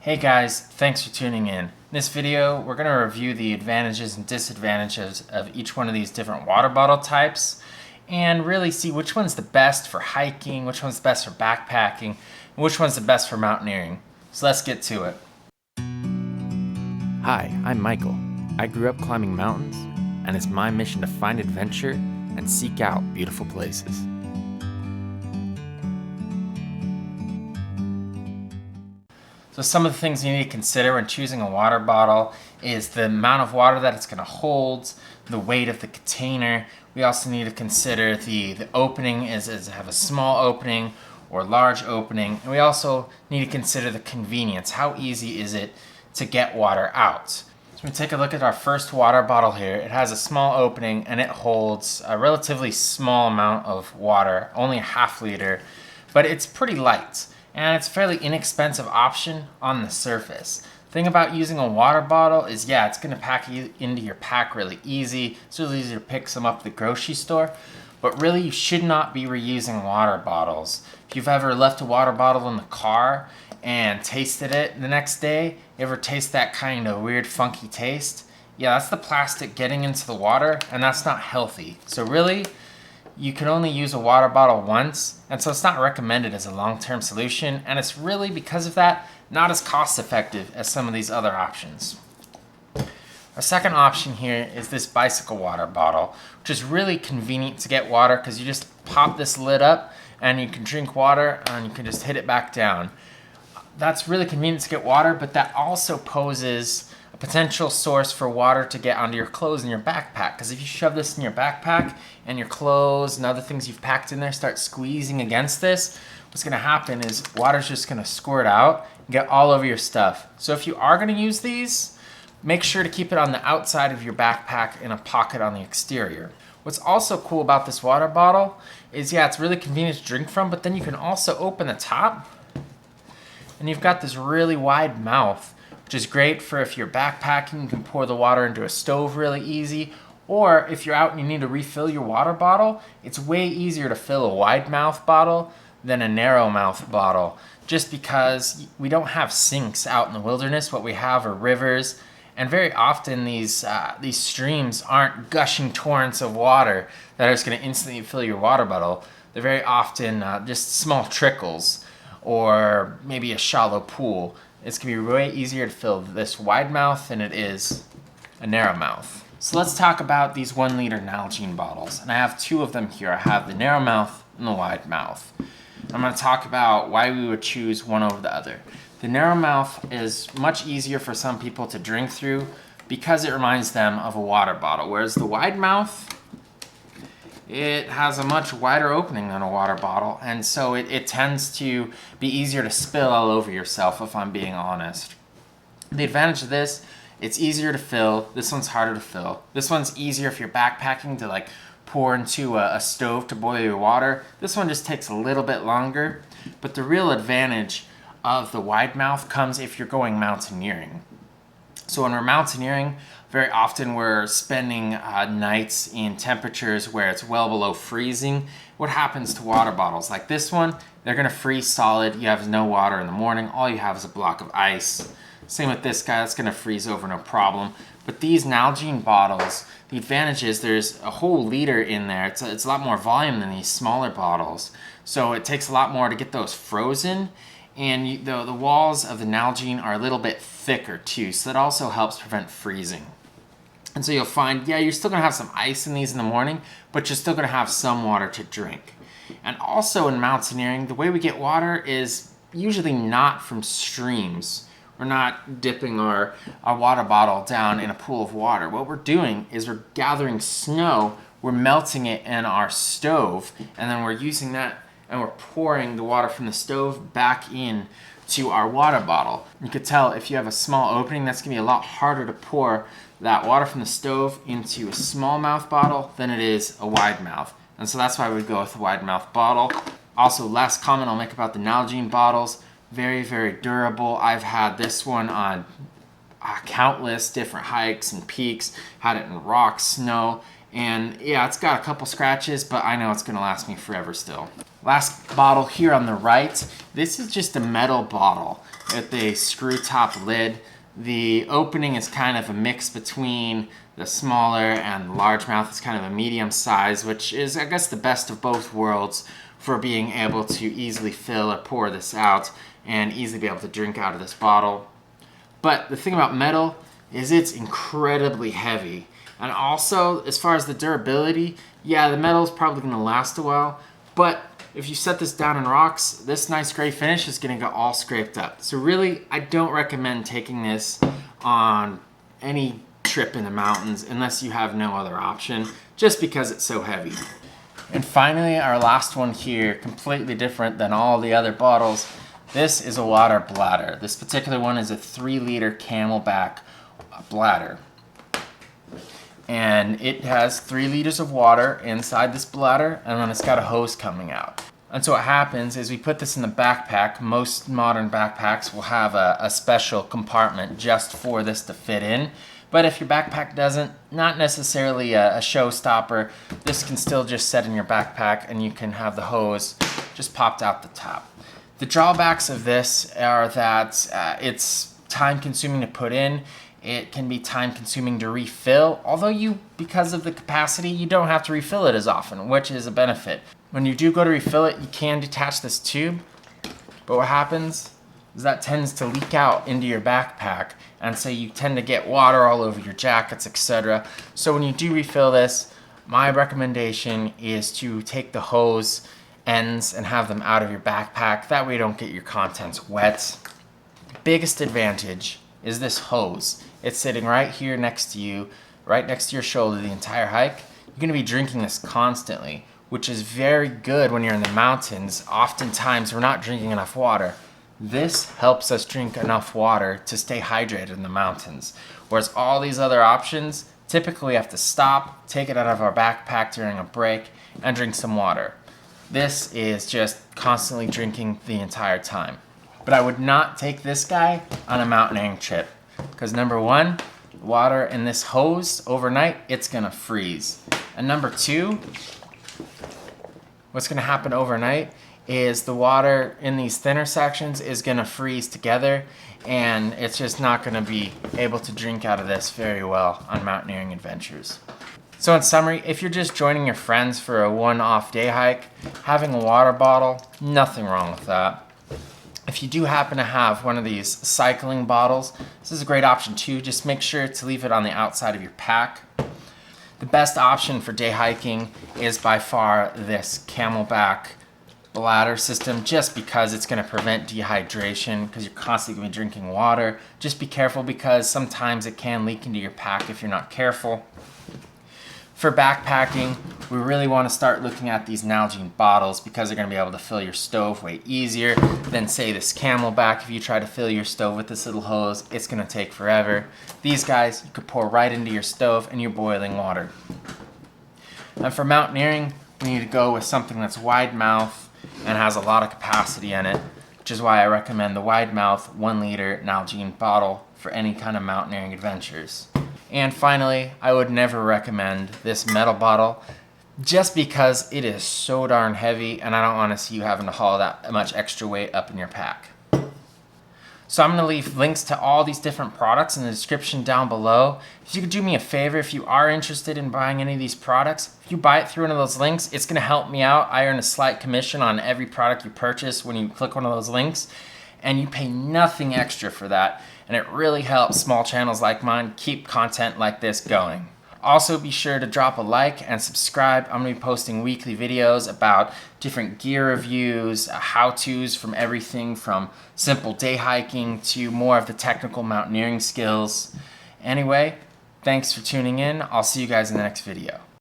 Hey guys, thanks for tuning in. In this video, we're going to review the advantages and disadvantages of each one of these different water bottle types and really see which one's the best for hiking, which one's the best for backpacking, and which one's the best for mountaineering. So let's get to it. Hi, I'm Michael. I grew up climbing mountains, and it's my mission to find adventure and seek out beautiful places. So some of the things you need to consider when choosing a water bottle is the amount of water that it's going to hold, the weight of the container. We also need to consider the opening, is it have a small opening or large opening. And we also need to consider the convenience. How easy is it to get water out? So we take a look at our first water bottle here. It has a small opening and it holds a relatively small amount of water, only a half liter, but it's pretty light. And it's a fairly inexpensive option on the surface. The thing about using a water bottle is, yeah, it's gonna pack you into your pack really easy. It's really easy to pick some up at the grocery store, but really you should not be reusing water bottles. If you've ever left a water bottle in the car and tasted it the next day, you ever taste that kind of weird funky taste? Yeah, that's the plastic getting into the water, and that's not healthy. So really, you can only use a water bottle once, and so it's not recommended as a long-term solution, and it's really, because of that, not as cost-effective as some of these other options. Our second option here is this bicycle water bottle, which is really convenient to get water because you just pop this lid up and you can drink water and you can just hit it back down. That's really convenient to get water, but that also poses a potential source for water to get onto your clothes in your backpack. Because if you shove this in your backpack and your clothes and other things you've packed in there start squeezing against this, what's going to happen is water's just going to squirt out and get all over your stuff. So if you are going to use these, make sure to keep it on the outside of your backpack in a pocket on the exterior. What's also cool about this water bottle is, yeah, it's really convenient to drink from, but then you can also open the top and you've got this really wide mouth, which is great for if you're backpacking. You can pour the water into a stove really easy, or if you're out and you need to refill your water bottle, it's way easier to fill a wide mouth bottle than a narrow mouth bottle, just because we don't have sinks out in the wilderness. What we have are rivers, and very often these streams aren't gushing torrents of water that are just going to instantly fill your water bottle. They're very often just small trickles, or maybe a shallow pool. It's going to be way easier to fill this wide mouth than it is a narrow mouth. So let's talk about these 1 liter Nalgene bottles. And I have two of them here. I have the narrow mouth and the wide mouth. I'm going to talk about why we would choose one over the other. The narrow mouth is much easier for some people to drink through because it reminds them of a water bottle. Whereas the wide mouth, it has a much wider opening than a water bottle, and so it tends to be easier to spill all over yourself, if I'm being honest. The advantage of this, it's easier to fill. This one's harder to fill. This one's easier if you're backpacking to pour into a stove to boil your water. This one just takes a little bit longer, but the real advantage of the wide mouth comes if you're going mountaineering. So when we're mountaineering, very often we're spending nights in temperatures where it's well below freezing. What happens to water bottles like this one? They're going to freeze solid. You have no water in the morning. All you have is a block of ice. Same with this guy. That's going to freeze over no problem. But these Nalgene bottles, the advantage is there's a whole liter in there. It's a lot more volume than these smaller bottles. So it takes a lot more to get those frozen. And the walls of the Nalgene are a little bit thicker too, so that also helps prevent freezing. And so you'll find, yeah, you're still going to have some ice in these in the morning, but you're still going to have some water to drink. And also in mountaineering, the way we get water is usually not from streams. We're not dipping our water bottle down in a pool of water. What we're doing is we're gathering snow, we're melting it in our stove, and then we're using that and we're pouring the water from the stove back in to our water bottle. You could tell if you have a small opening, that's going to be a lot harder to pour that water from the stove into a small mouth bottle than it is a wide mouth. And so that's why we go with a wide mouth bottle. Also, last comment I'll make about the Nalgene bottles, very, very durable. I've had this one on countless different hikes and peaks, had it in rock, snow, And yeah, it's got a couple scratches, but I know it's gonna last me forever still. Last bottle here on the right, this is just a metal bottle with a screw top lid. The opening is kind of a mix between the smaller and largemouth. It's kind of a medium size, which is, I guess, the best of both worlds for being able to easily fill or pour this out and easily be able to drink out of this bottle. But the thing about metal is it's incredibly heavy. And also, as far as the durability, yeah, the metal is probably gonna last a while, but if you set this down in rocks, this nice gray finish is gonna get all scraped up. So really, I don't recommend taking this on any trip in the mountains unless you have no other option, just because it's so heavy. And finally, our last one here, completely different than all the other bottles. This is a water bladder. This particular one is a 3-liter Camelback bladder. And it has 3 liters of water inside this bladder, and then it's got a hose coming out. And so what happens is we put this in the backpack. Most modern backpacks will have a special compartment just for this to fit in. But if your backpack doesn't, not necessarily a showstopper, this can still just set in your backpack and you can have the hose just popped out the top. The drawbacks of this are that it's time consuming to put in. It can be time consuming to refill, although because of the capacity, you don't have to refill it as often, which is a benefit. When you do go to refill it, you can detach this tube, but what happens is that tends to leak out into your backpack, and so you tend to get water all over your jackets, etc. So when you do refill this, my recommendation is to take the hose ends and have them out of your backpack. That way you don't get your contents wet. Biggest advantage is this hose. It's sitting right here next to you, right next to your shoulder the entire hike. You're gonna be drinking this constantly, which is very good when you're in the mountains. Oftentimes we're not drinking enough water. This helps us drink enough water to stay hydrated in the mountains. Whereas all these other options, typically we have to stop, take it out of our backpack during a break, and drink some water. This is just constantly drinking the entire time. But I would not take this guy on a mountaineering trip, because number one, water in this hose overnight, it's gonna freeze. And number two, what's gonna happen overnight is the water in these thinner sections is gonna freeze together, and it's just not gonna be able to drink out of this very well on mountaineering adventures. So in summary, if you're just joining your friends for a one-off day hike, having a water bottle, nothing wrong with that. If you do happen to have one of these cycling bottles, this is a great option too. Just make sure to leave it on the outside of your pack. The best option for day hiking is by far this Camelback bladder system, just because it's going to prevent dehydration because you're constantly going to be drinking water. Just be careful because sometimes it can leak into your pack if you're not careful. For backpacking, we really want to start looking at these Nalgene bottles because they're going to be able to fill your stove way easier than, say, this Camelback. If you try to fill your stove with this little hose, it's going to take forever. These guys, you could pour right into your stove and you're boiling water. And for mountaineering, we need to go with something that's wide mouth and has a lot of capacity in it, which is why I recommend the wide mouth 1-liter Nalgene bottle for any kind of mountaineering adventures. And finally, I would never recommend this metal bottle just because it is so darn heavy and I don't want to see you having to haul that much extra weight up in your pack. So I'm going to leave links to all these different products in the description down below. If you could do me a favor, if you are interested in buying any of these products, if you buy it through one of those links, it's going to help me out. I earn a slight commission on every product you purchase when you click one of those links, and you pay nothing extra for that. And it really helps small channels like mine keep content like this going. Also, be sure to drop a like and subscribe. I'm going to be posting weekly videos about different gear reviews, how-tos from everything from simple day hiking to more of the technical mountaineering skills. Anyway, thanks for tuning in. I'll see you guys in the next video.